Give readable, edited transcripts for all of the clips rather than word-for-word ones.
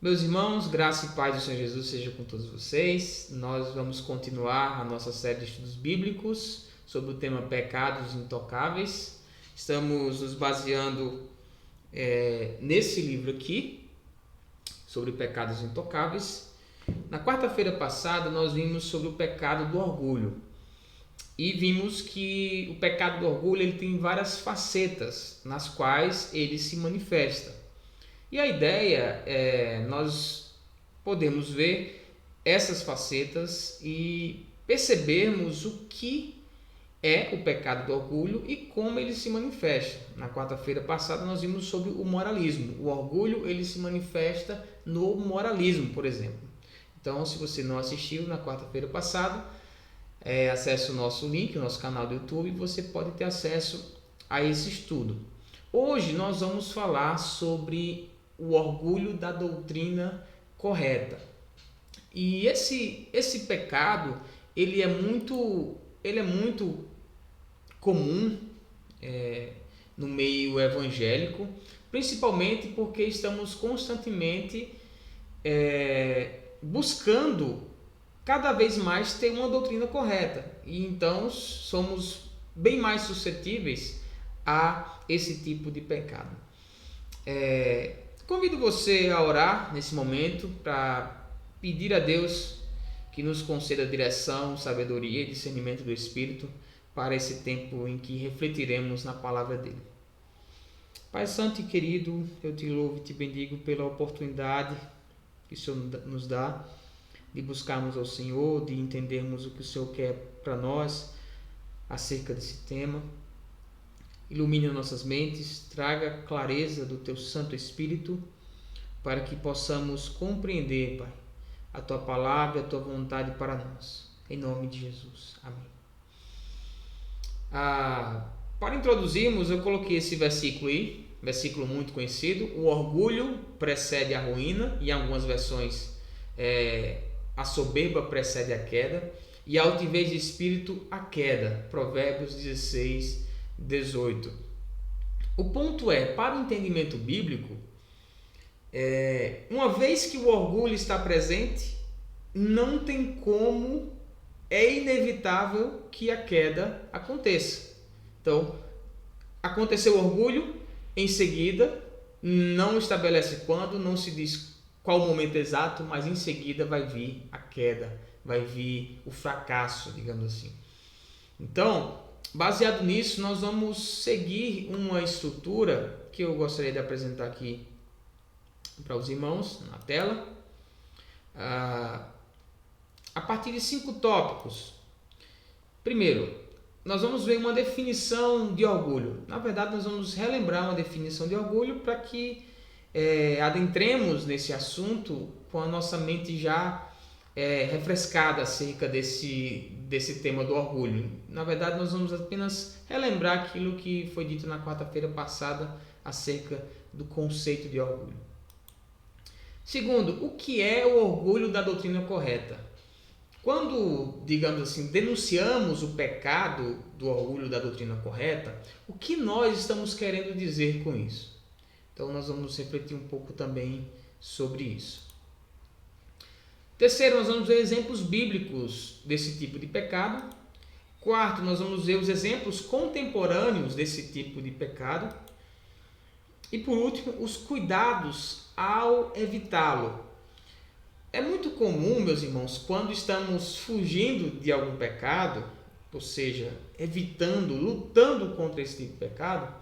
Meus irmãos, graça e paz do Senhor Jesus seja com todos vocês. Nós vamos continuar a nossa série de estudos bíblicos sobre o tema pecados intocáveis. Estamos nos baseando nesse livro aqui, sobre pecados intocáveis. Na quarta-feira passada nós vimos sobre o pecado do orgulho e vimos que o pecado do orgulho ele tem várias facetas nas quais ele se manifesta. E a ideia é nós podemos ver essas facetas e percebermos o que é o pecado do orgulho e como ele se manifesta. Na quarta-feira passada nós vimos sobre o moralismo. O orgulho ele se manifesta no moralismo, por exemplo. Então, se você não assistiu na quarta-feira passada, acesse o nosso link, o nosso canal do YouTube, e você pode ter acesso a esse estudo. Hoje nós vamos falar sobre o orgulho da doutrina correta. E esse pecado ele é muito comum no meio evangélico, principalmente porque estamos constantemente buscando cada vez mais ter uma doutrina correta, e então somos bem mais suscetíveis a esse tipo de pecado. Convido você a orar nesse momento para pedir a Deus que nos conceda direção, sabedoria e discernimento do Espírito para esse tempo em que refletiremos na palavra dele. Pai Santo e querido, eu te louvo e te bendigo pela oportunidade que o Senhor nos dá de buscarmos ao Senhor, de entendermos o que o Senhor quer para nós acerca desse tema. Ilumine nossas mentes, traga clareza do Teu Santo Espírito para que possamos compreender, Pai, a Tua palavra e a Tua vontade para nós. Em nome de Jesus. Amém. Para introduzirmos, eu coloquei esse versículo aí, versículo muito conhecido. O orgulho precede a ruína, e em algumas versões a soberba precede a queda, e a altivez de espírito a queda. Provérbios 16, 18. O ponto é, para o entendimento bíblico, uma vez que o orgulho está presente, não tem como, é inevitável que a queda aconteça. Então, aconteceu o orgulho, em seguida, não estabelece quando, não se diz qual o momento exato, mas em seguida vai vir a queda, vai vir o fracasso, digamos assim. Então, baseado nisso, nós vamos seguir uma estrutura que eu gostaria de apresentar aqui para os irmãos na tela, a partir de 5 tópicos. Primeiro, nós vamos ver uma definição de orgulho. Na verdade, nós vamos relembrar uma definição de orgulho para que adentremos nesse assunto com a nossa mente já refrescada acerca desse tema do orgulho. Na verdade, nós vamos apenas relembrar aquilo que foi dito na quarta-feira passada acerca do conceito de orgulho. Segundo, o que é o orgulho da doutrina correta? Quando, digamos assim, denunciamos o pecado do orgulho da doutrina correta, o que nós estamos querendo dizer com isso? Então, nós vamos refletir um pouco também sobre isso. Terceiro, nós vamos ver exemplos bíblicos desse tipo de pecado. Quarto, nós vamos ver os exemplos contemporâneos desse tipo de pecado. E por último, os cuidados ao evitá-lo. É muito comum, meus irmãos, quando estamos fugindo de algum pecado, ou seja, evitando, lutando contra esse tipo de pecado,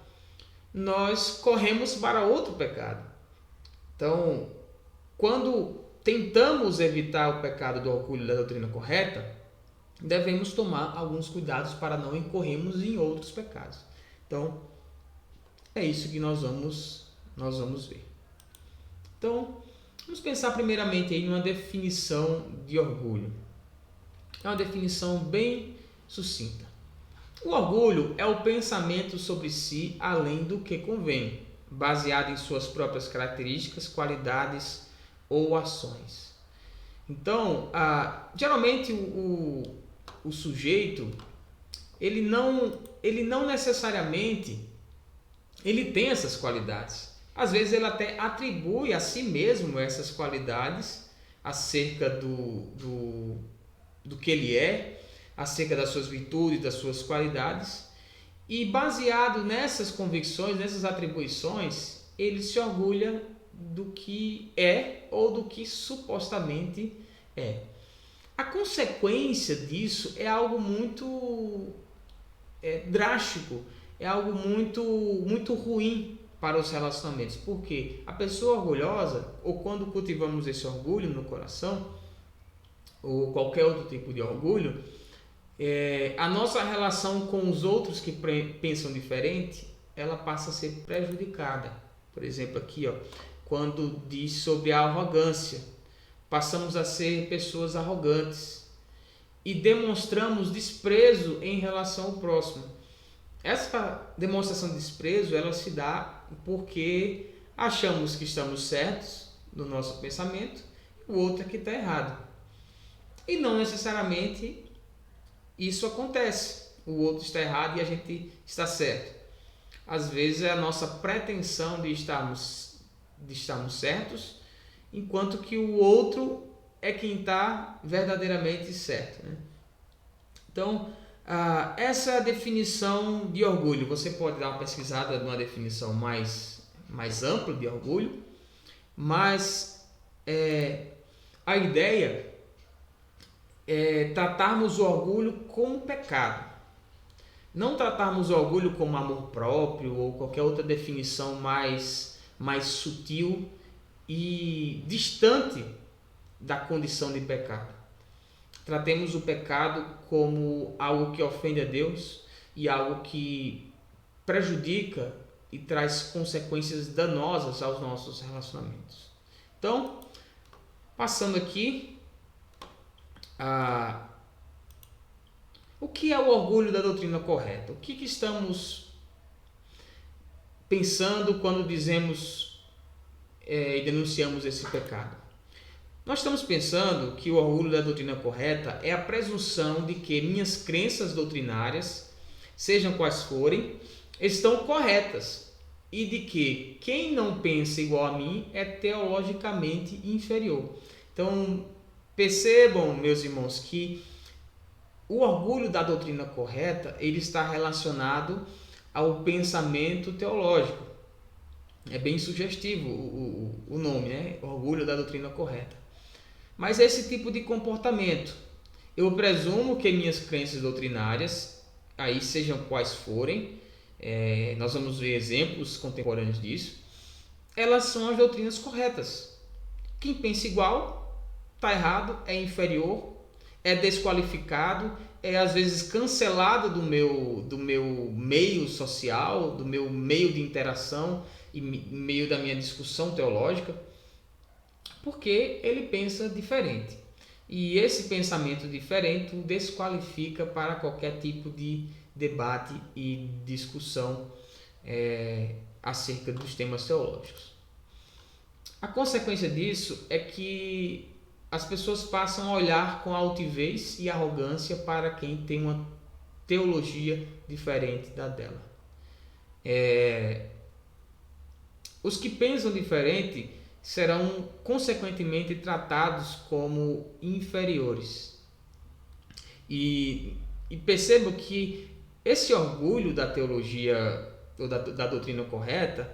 nós corremos para outro pecado. Então, quando tentamos evitar o pecado do orgulho da doutrina correta, devemos tomar alguns cuidados para não incorrermos em outros pecados. Então, é isso que nós vamos ver. Então, vamos pensar primeiramente em uma definição de orgulho. É uma definição bem sucinta. O orgulho é o pensamento sobre si além do que convém, baseado em suas próprias características, qualidades ou ações. Então, geralmente o sujeito ele não necessariamente ele tem essas qualidades. Às vezes ele até atribui a si mesmo essas qualidades acerca do que ele é, acerca das suas virtudes, das suas qualidades, e baseado nessas convicções, nessas atribuições, ele se orgulha do que é ou do que supostamente é. A consequência disso é algo muito drástico, é algo muito ruim para os relacionamentos, porque a pessoa orgulhosa, ou quando cultivamos esse orgulho no coração, ou qualquer outro tipo de orgulho, a nossa relação com os outros que pensam diferente, ela passa a ser prejudicada. Por exemplo, aqui, quando diz sobre a arrogância, passamos a ser pessoas arrogantes e demonstramos desprezo em relação ao próximo. Essa demonstração de desprezo, ela se dá porque achamos que estamos certos no nosso pensamento e o outro é que está errado. E não necessariamente isso acontece. O outro está errado e a gente está certo. Às vezes é a nossa pretensão de estarmos certos, enquanto que o outro é quem está verdadeiramente certo, né? Então, essa é a definição de orgulho. Você pode dar uma pesquisada numa definição mais ampla de orgulho, mas a ideia é tratarmos o orgulho como pecado. Não tratarmos o orgulho como amor próprio ou qualquer outra definição mais sutil e distante da condição de pecado. Tratemos o pecado como algo que ofende a Deus e algo que prejudica e traz consequências danosas aos nossos relacionamentos. Então, passando aqui, o que é o orgulho da doutrina correta? O que estamos pensando quando dizemos e denunciamos esse pecado? Nós estamos pensando que o orgulho da doutrina correta é a presunção de que minhas crenças doutrinárias, sejam quais forem, estão corretas e de que quem não pensa igual a mim é teologicamente inferior. Então, percebam, meus irmãos, que o orgulho da doutrina correta ele está relacionado ao pensamento teológico. É bem sugestivo o nome, né? Orgulho da doutrina correta. Mas esse tipo de comportamento, eu presumo que minhas crenças doutrinárias, aí sejam quais forem, nós vamos ver exemplos contemporâneos disso, elas são as doutrinas corretas. Quem pensa igual está errado, é inferior, é desqualificado, é às vezes cancelado do meu meio social, do meu meio de interação e meio da minha discussão teológica, porque ele pensa diferente. E esse pensamento diferente o desqualifica para qualquer tipo de debate e discussão acerca dos temas teológicos. A consequência disso é que as pessoas passam a olhar com altivez e arrogância para quem tem uma teologia diferente da dela. Os que pensam diferente serão consequentemente tratados como inferiores. E percebo que esse orgulho da teologia ou da doutrina correta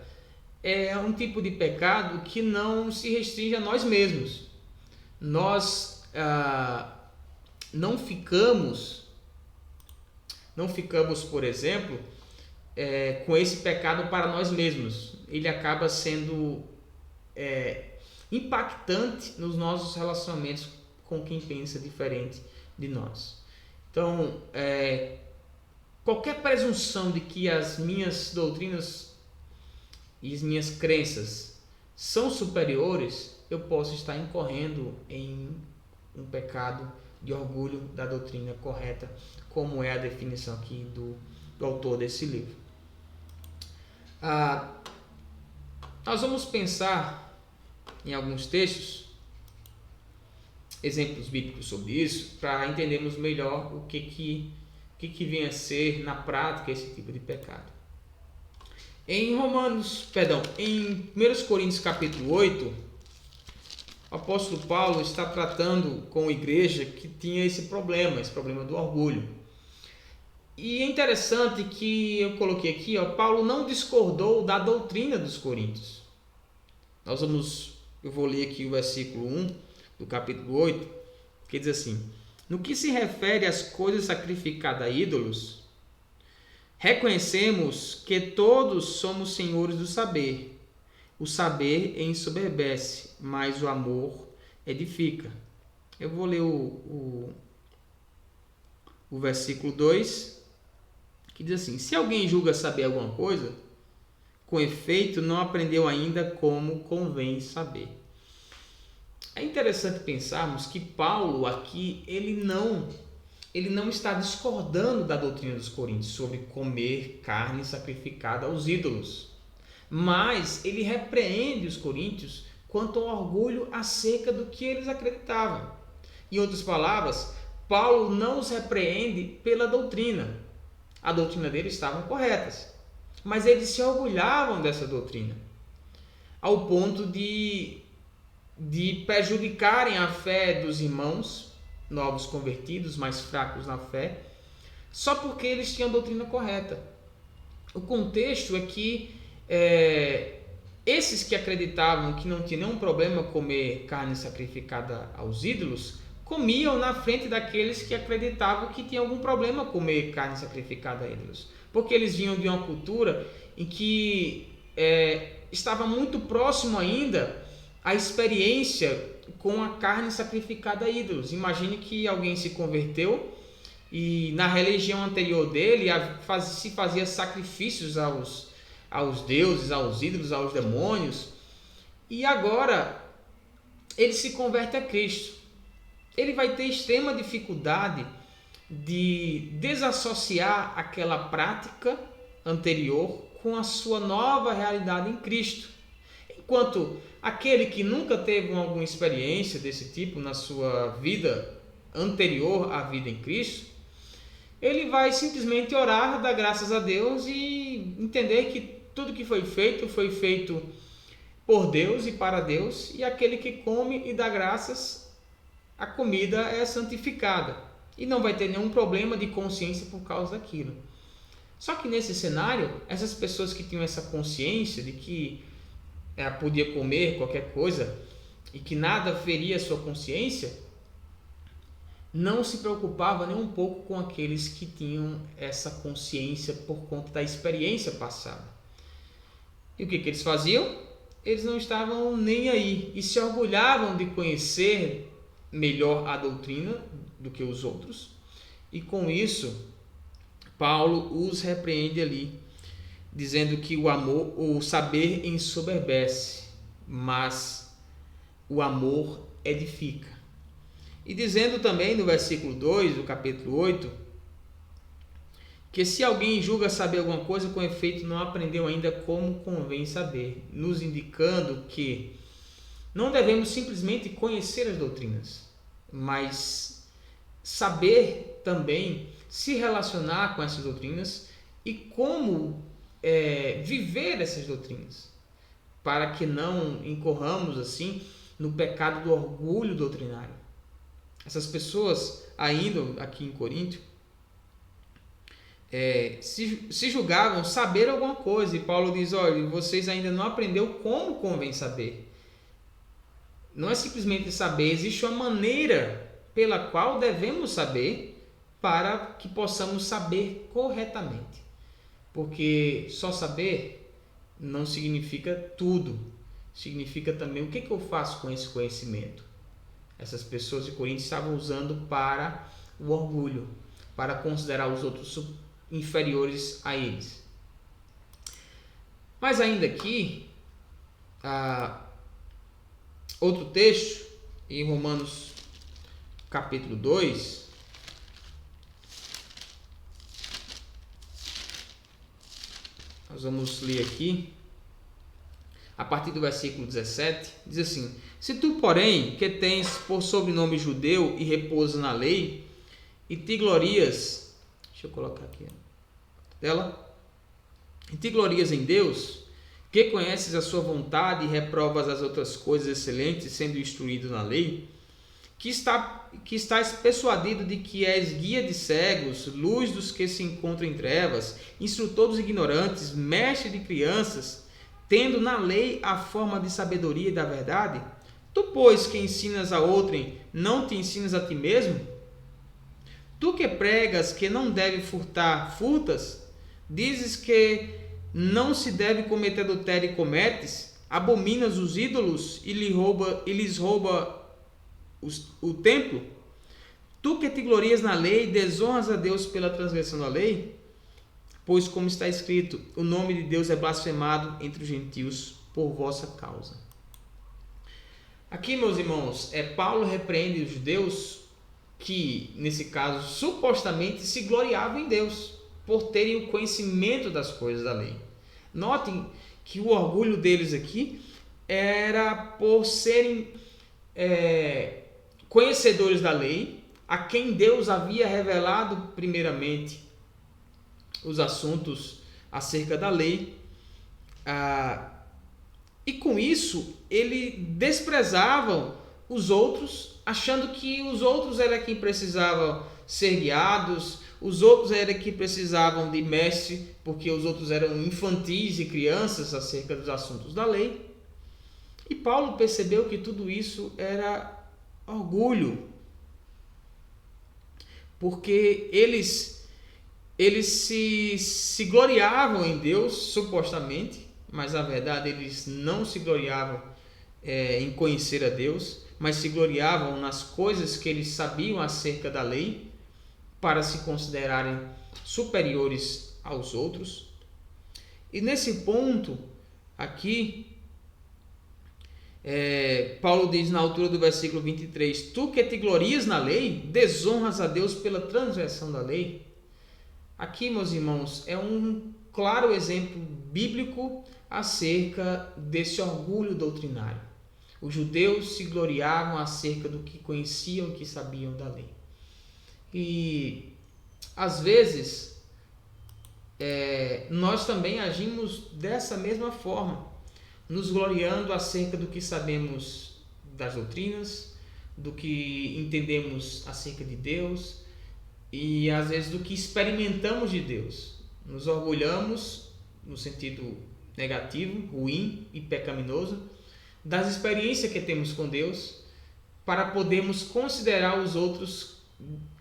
é um tipo de pecado que não se restringe a nós mesmos. Nós não ficamos, por exemplo, com esse pecado para nós mesmos. Ele acaba sendo impactante nos nossos relacionamentos com quem pensa diferente de nós. Então, qualquer presunção de que as minhas doutrinas e as minhas crenças são superiores, eu posso estar incorrendo em um pecado de orgulho da doutrina correta, como é a definição aqui do autor desse livro. Nós vamos pensar em alguns textos, exemplos bíblicos sobre isso, para entendermos melhor o que vem a ser na prática esse tipo de pecado. Em em 1 Coríntios capítulo 8, o apóstolo Paulo está tratando com a igreja que tinha esse problema do orgulho. E é interessante que eu coloquei aqui, Paulo não discordou da doutrina dos coríntios. Eu vou ler aqui o versículo 1 do capítulo 8, que diz assim: no que se refere às coisas sacrificadas a ídolos, reconhecemos que todos somos senhores do saber. O saber ensoberbece, mas o amor edifica. Eu vou ler o versículo 2, que diz assim: se alguém julga saber alguma coisa, com efeito não aprendeu ainda como convém saber. É interessante pensarmos que Paulo aqui, ele não está discordando da doutrina dos coríntios sobre comer carne sacrificada aos ídolos, mas ele repreende os coríntios quanto ao orgulho acerca do que eles acreditavam. Em outras palavras, Paulo não os repreende pela doutrina. A doutrina deles estava correta, mas eles se orgulhavam dessa doutrina, ao ponto de prejudicarem a fé dos irmãos novos convertidos, mais fracos na fé, só porque eles tinham a doutrina correta. O contexto é que esses que acreditavam que não tinha nenhum problema comer carne sacrificada aos ídolos, comiam na frente daqueles que acreditavam que tinha algum problema comer carne sacrificada a ídolos, porque eles vinham de uma cultura em que estava muito próximo ainda a experiência com a carne sacrificada a ídolos. Imagine que alguém se converteu e na religião anterior dele se fazia sacrifícios aos deuses, aos ídolos, aos demônios, e agora ele se converte a Cristo. Ele vai ter extrema dificuldade de desassociar aquela prática anterior com a sua nova realidade em Cristo. Enquanto aquele que nunca teve alguma experiência desse tipo na sua vida anterior à vida em Cristo, ele vai simplesmente orar, dar graças a Deus e entender que tudo que foi feito por Deus e para Deus, e aquele que come e dá graças, a comida é santificada e não vai ter nenhum problema de consciência por causa daquilo. Só que nesse cenário, essas pessoas que tinham essa consciência de que podia comer qualquer coisa e que nada feria a sua consciência, não se preocupava nem um pouco com aqueles que tinham essa consciência por conta da experiência passada. E o que eles faziam? Eles não estavam nem aí e se orgulhavam de conhecer melhor a doutrina do que os outros, e com isso Paulo os repreende ali, dizendo que o saber ensoberbece, mas o amor edifica. E dizendo também no versículo 2 do capítulo 8, que se alguém julga saber alguma coisa, com efeito não aprendeu ainda como convém saber, nos indicando que não devemos simplesmente conhecer as doutrinas, mas saber também se relacionar com essas doutrinas e como viver essas doutrinas, para que não incorramos assim no pecado do orgulho doutrinário. Essas pessoas, ainda aqui em Corinto, se julgavam saber alguma coisa, e Paulo diz: olha, vocês ainda não aprenderam como convém saber. Não é simplesmente saber, existe uma maneira pela qual devemos saber para que possamos saber corretamente. Porque só saber não significa tudo. Significa também o que eu faço com esse conhecimento. Essas pessoas de Corinto estavam usando para o orgulho, para considerar os outros inferiores a eles. Mas ainda aqui, outro texto, em Romanos capítulo 2, nós vamos ler aqui, a partir do versículo 17, diz assim: se tu, porém, que tens por sobrenome judeu e repousa na lei, e te glorias, deixa eu colocar aqui a tela, Te glorias em Deus, que conheces a sua vontade e reprovas as outras coisas excelentes, sendo instruído na lei, que estás persuadido de que és guia de cegos, luz dos que se encontram em trevas, instrutor dos ignorantes, mestre de crianças, tendo na lei a forma de sabedoria e da verdade? Tu, pois, que ensinas a outrem, não te ensinas a ti mesmo? Tu que pregas que não deve furtar, furtas? Dizes que não se deve cometer adultério e cometes? Abominas os ídolos e lhes rouba o templo? Tu que te glorias na lei, desonras a Deus pela transgressão da lei? Pois, como está escrito, o nome de Deus é blasfemado entre os gentios por vossa causa. Aqui, meus irmãos, Paulo repreende os judeus que, nesse caso, supostamente se gloriavam em Deus por terem o conhecimento das coisas da lei. Notem que o orgulho deles aqui era por serem conhecedores da lei, a quem Deus havia revelado primeiramente os assuntos acerca da lei, e com isso eles desprezavam os outros, achando que os outros eram quem precisavam ser guiados, os outros eram que precisavam de mestre, porque os outros eram infantis e crianças acerca dos assuntos da lei. E Paulo percebeu que tudo isso era orgulho, porque eles se gloriavam em Deus, supostamente, mas na verdade eles não se gloriavam em conhecer a Deus, mas se gloriavam nas coisas que eles sabiam acerca da lei, para se considerarem superiores aos outros. E nesse ponto aqui, Paulo diz na altura do versículo 23, tu que te glorias na lei, desonras a Deus pela transgressão da lei. Aqui, meus irmãos, é um claro exemplo bíblico acerca desse orgulho doutrinário. Os judeus se gloriavam acerca do que conheciam e que sabiam da lei. E, às vezes, nós também agimos dessa mesma forma, nos gloriando acerca do que sabemos das doutrinas, do que entendemos acerca de Deus e às vezes do que experimentamos de Deus. Nos orgulhamos, no sentido negativo, ruim e pecaminoso, das experiências que temos com Deus, para podermos considerar os outros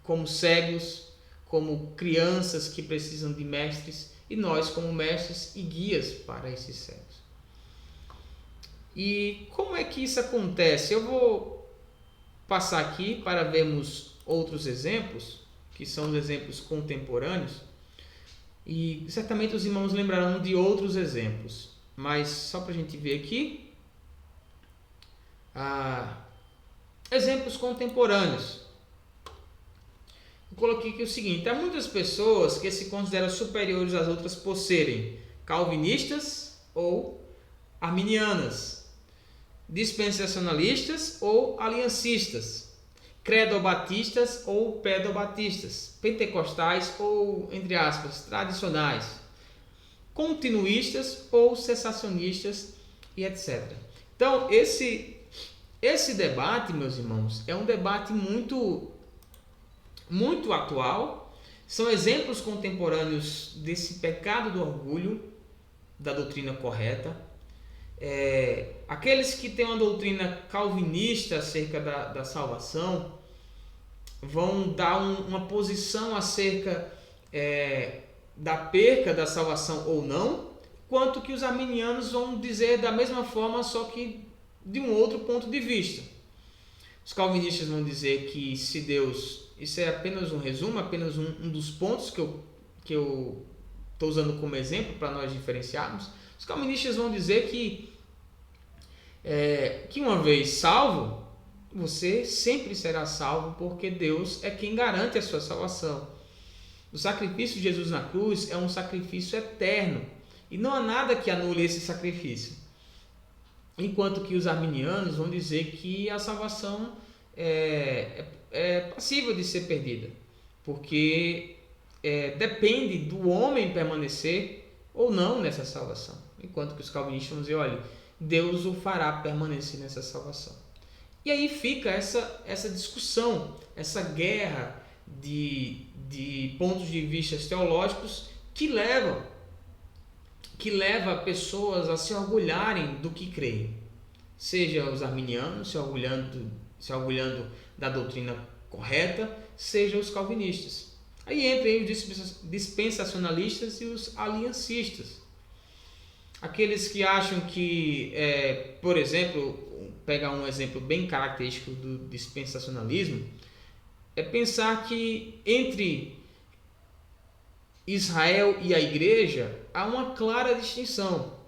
como cegos, como crianças que precisam de mestres, e nós como mestres e guias para esses cegos. E como é que isso acontece? Eu vou passar aqui para vermos outros exemplos, que são os exemplos contemporâneos, e certamente os irmãos lembrarão de outros exemplos, mas só para a gente ver aqui, exemplos contemporâneos. Eu coloquei aqui o seguinte: há muitas pessoas que se consideram superiores às outras por serem calvinistas ou arminianas, dispensacionalistas ou aliancistas, credobatistas ou pedobatistas, pentecostais ou, entre aspas, tradicionais, continuistas ou cessacionistas e etc. Então, esse debate, meus irmãos, é um debate muito atual. São exemplos contemporâneos desse pecado do orgulho, da doutrina correta. Aqueles que têm uma doutrina calvinista acerca da salvação vão dar uma posição acerca da perca da salvação ou não, quanto que os arminianos vão dizer da mesma forma, só que de um outro ponto de vista. Os calvinistas vão dizer que se Deus... Isso é apenas um resumo, apenas um dos pontos que eu estou usando como exemplo para nós diferenciarmos. Os calvinistas vão dizer que uma vez salvo, você sempre será salvo, porque Deus é quem garante a sua salvação. O sacrifício de Jesus na cruz é um sacrifício eterno e não há nada que anule esse sacrifício. Enquanto que os arminianos vão dizer que a salvação é passível de ser perdida, porque depende do homem permanecer ou não nessa salvação. Enquanto que os calvinistas vão dizer, olha, Deus o fará permanecer nessa salvação. E aí fica essa discussão, essa guerra de pontos de vista teológicos que leva pessoas a se orgulharem do que creem. Seja os arminianos se orgulhando da doutrina correta, seja os calvinistas. Aí entram os dispensacionalistas e os aliancistas. Aqueles que acham que, por exemplo, pegar um exemplo bem característico do dispensacionalismo, é pensar que entre Israel e a igreja há uma clara distinção.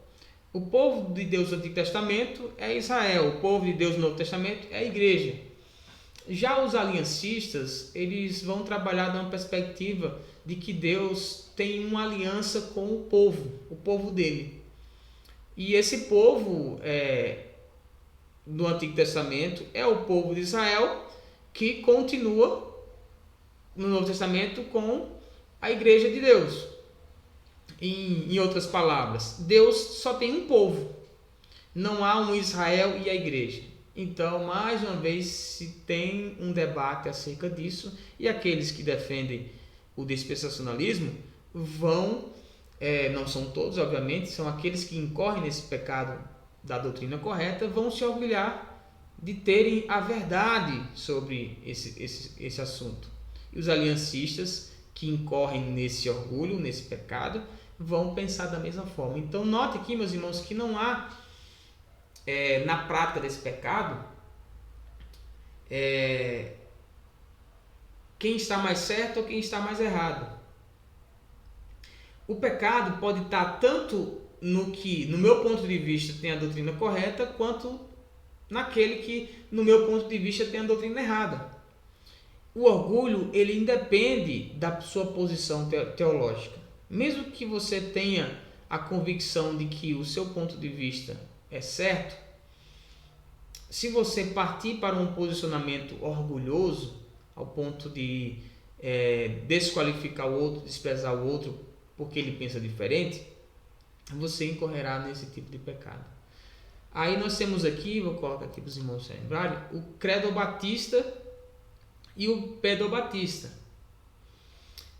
O povo de Deus do Antigo Testamento é Israel, o povo de Deus do Novo Testamento é a igreja. Já os aliancistas, eles vão trabalhar numa perspectiva de que Deus tem uma aliança com o povo dele. E esse povo do Antigo Testamento é o povo de Israel, que continua no Novo Testamento com a igreja de Deus. Em outras palavras, Deus só tem um povo, não há um Israel e a igreja. Então, mais uma vez, se tem um debate acerca disso, e aqueles que defendem o dispensacionalismo vão, não são todos, obviamente, são aqueles que incorrem nesse pecado da doutrina correta, vão se orgulhar de terem a verdade sobre esse assunto. E os aliancistas que incorrem nesse orgulho, nesse pecado, vão pensar da mesma forma. Então, note aqui, meus irmãos, que não há, na prática desse pecado, quem está mais certo ou quem está mais errado. O pecado pode estar tanto no que, no meu ponto de vista, tem a doutrina correta, quanto naquele que, no meu ponto de vista, tem a doutrina errada. O orgulho, ele independe da sua posição teológica. Mesmo que você tenha a convicção de que o seu ponto de vista é certo, se você partir para um posicionamento orgulhoso, ao ponto de desqualificar o outro, desprezar o outro porque ele pensa diferente, você incorrerá nesse tipo de pecado. Aí nós temos aqui, vou colocar aqui para os irmãos se lembrarem, o credobatista e o pedobatista.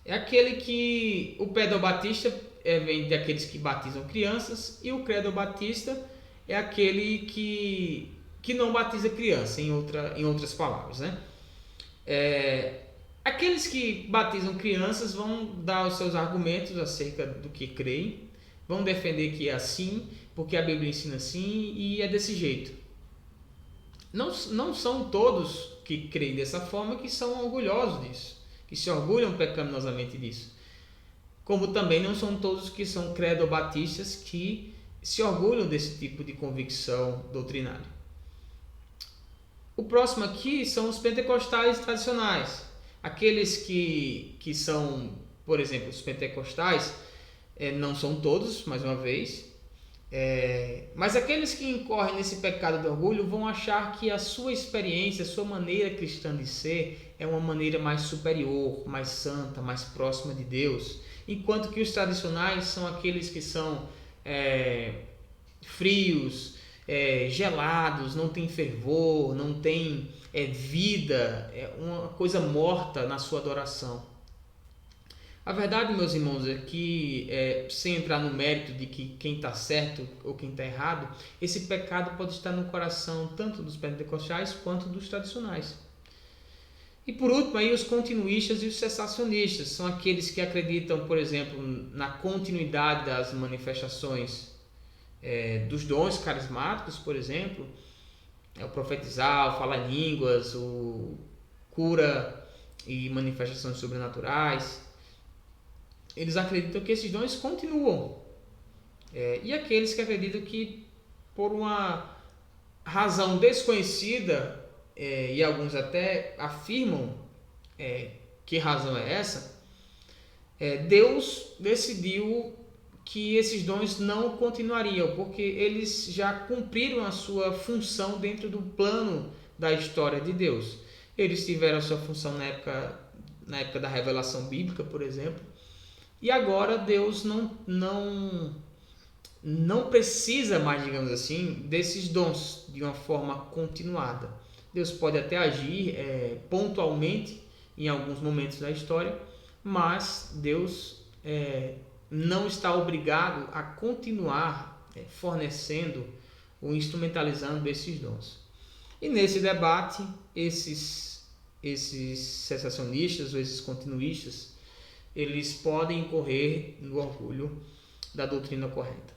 É aquele que o pedobatista vem daqueles que batizam crianças, e o credobatista é aquele que não batiza criança, em outras palavras, né? Aqueles que batizam crianças vão dar os seus argumentos acerca do que creem, vão defender que é assim, porque a Bíblia ensina assim e é desse jeito. Não são todos que creem dessa forma que são orgulhosos disso, que se orgulham pecaminosamente disso. Como também não são todos que são credobatistas que se orgulham desse tipo de convicção doutrinária. O próximo aqui são os pentecostais tradicionais. Aqueles que são, por exemplo, os pentecostais, não são todos, mais uma vez, mas aqueles que incorrem nesse pecado de orgulho vão achar que a sua experiência, a sua maneira cristã de ser é uma maneira mais superior, mais santa, mais próxima de Deus, enquanto que os tradicionais são aqueles que são frios, gelados, não tem fervor, não tem vida, é uma coisa morta na sua adoração. A verdade, meus irmãos, é que, sem entrar no mérito de que quem está certo ou quem está errado, esse pecado pode estar no coração tanto dos pentecostais quanto dos tradicionais. E por último, aí, os continuistas e os cessacionistas são aqueles que acreditam, por exemplo, na continuidade das manifestações dos dons carismáticos, por exemplo, o profetizar, o falar em línguas, o cura e manifestações sobrenaturais. Eles acreditam que esses dons continuam. E aqueles que acreditam que, por uma razão desconhecida, e alguns até afirmam que razão é essa, Deus decidiu que esses dons não continuariam, porque eles já cumpriram a sua função dentro do plano da história de Deus. Eles tiveram a sua função na época da revelação bíblica, por exemplo, e agora Deus não precisa mais, digamos assim, desses dons de uma forma continuada. Deus pode até agir pontualmente em alguns momentos da história, mas Deus não está obrigado a continuar fornecendo ou instrumentalizando esses dons. E nesse debate, esses cessacionistas ou esses continuistas, eles podem incorrer no orgulho da doutrina correta.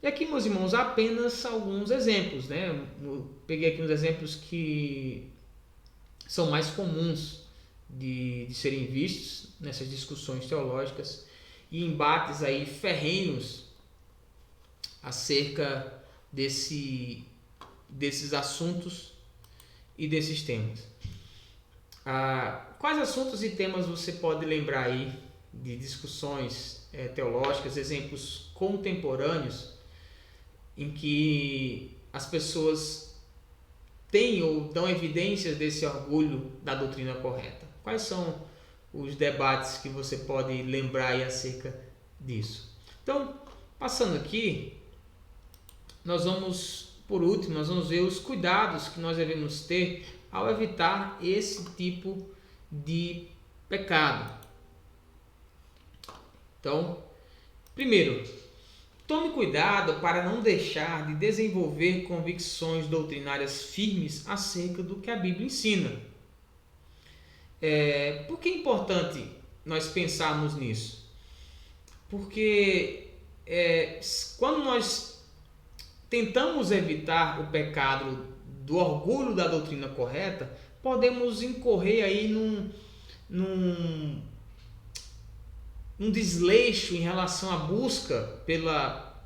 E aqui, meus irmãos, apenas alguns exemplos, né? Eu peguei aqui uns exemplos que são mais comuns de serem vistos nessas discussões teológicas e embates aí ferrenhos acerca desses assuntos e desses temas. Quais assuntos e temas você pode lembrar aí de discussões teológicas, exemplos contemporâneos em que as pessoas têm ou dão evidências desse orgulho da doutrina correta? Quais são os debates que você pode lembrar aí acerca disso? Então, passando aqui, por último, nós vamos ver os cuidados que nós devemos ter ao evitar esse tipo de pecado. Então, primeiro, tome cuidado para não deixar de desenvolver convicções doutrinárias firmes acerca do que a Bíblia ensina. Por que é importante nós pensarmos nisso? Porque quando nós tentamos evitar o pecado do orgulho da doutrina correta, podemos incorrer aí num desleixo em relação à busca pela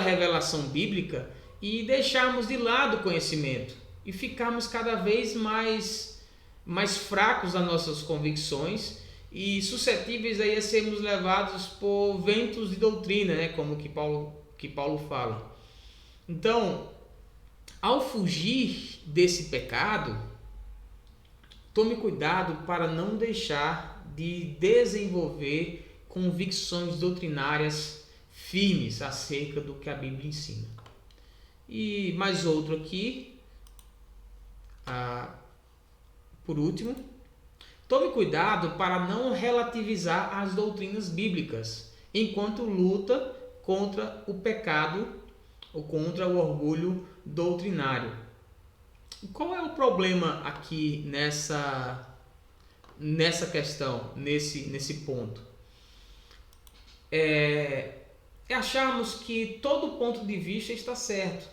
revelação bíblica e deixarmos de lado o conhecimento e ficarmos cada vez mais fracos nas nossas convicções e suscetíveis aí a sermos levados por ventos de doutrina, né? Como que Paulo fala. Então, ao fugir desse pecado, tome cuidado para não deixar de desenvolver convicções doutrinárias firmes acerca do que a Bíblia ensina. E mais outro aqui, por último, tome cuidado para não relativizar as doutrinas bíblicas enquanto luta contra o pecado ou contra o orgulho doutrinário. Qual é o problema aqui nessa questão, nesse ponto? Acharmos que todo ponto de vista está certo.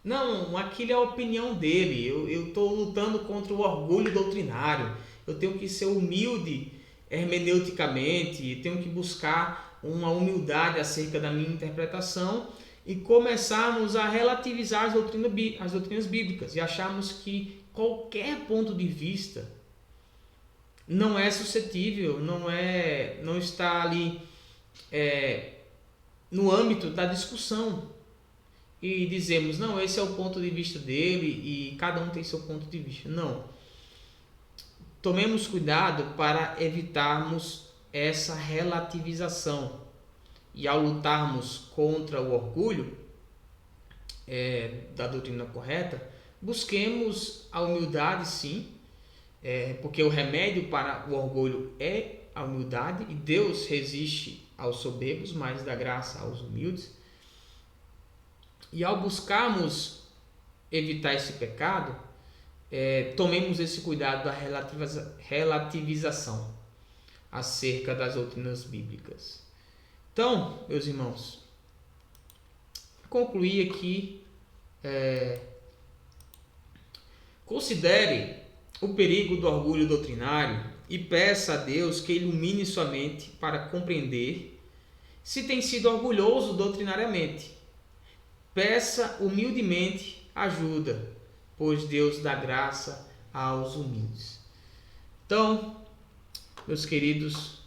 Não, aquilo é a opinião dele. Eu estou lutando contra o orgulho doutrinário. Eu tenho que ser humilde hermeneuticamente, tenho que buscar uma humildade acerca da minha interpretação e começarmos a relativizar as doutrinas bíblicas e acharmos que qualquer ponto de vista não é suscetível, não está ali no âmbito da discussão. E dizemos, não, esse é o ponto de vista dele e cada um tem seu ponto de vista. Não. Tomemos cuidado para evitarmos essa relativização. E ao lutarmos contra o orgulho da doutrina correta, busquemos a humildade, sim, porque o remédio para o orgulho é a humildade, e Deus resiste aos soberbos, mas dá graça aos humildes. E ao buscarmos evitar esse pecado, tomemos esse cuidado da relativização acerca das doutrinas bíblicas. Então, meus irmãos, concluir aqui, considere o perigo do orgulho doutrinário e peça a Deus que ilumine sua mente para compreender se tem sido orgulhoso doutrinariamente. Peça humildemente ajuda, pois Deus dá graça aos humildes. Então, meus queridos,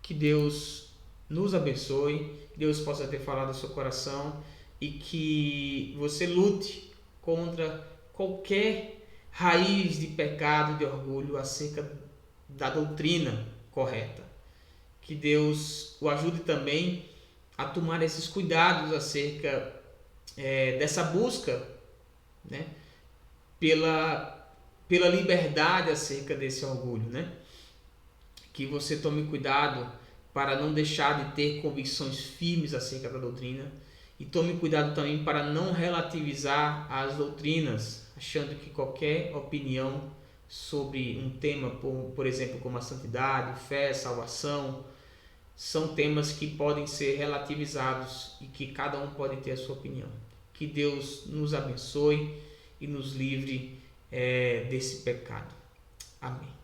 que Deus nos abençoe, Deus possa ter falado ao seu coração e que você lute contra qualquer raiz de pecado, de orgulho acerca da doutrina correta. Que Deus o ajude também a tomar esses cuidados acerca dessa busca, né, pela liberdade acerca desse orgulho, né? Que você tome cuidado para não deixar de ter convicções firmes acerca da doutrina, e tome cuidado também para não relativizar as doutrinas, achando que qualquer opinião sobre um tema, por exemplo, como a santidade, fé, salvação, são temas que podem ser relativizados e que cada um pode ter a sua opinião. Que Deus nos abençoe e nos livre desse pecado. Amém.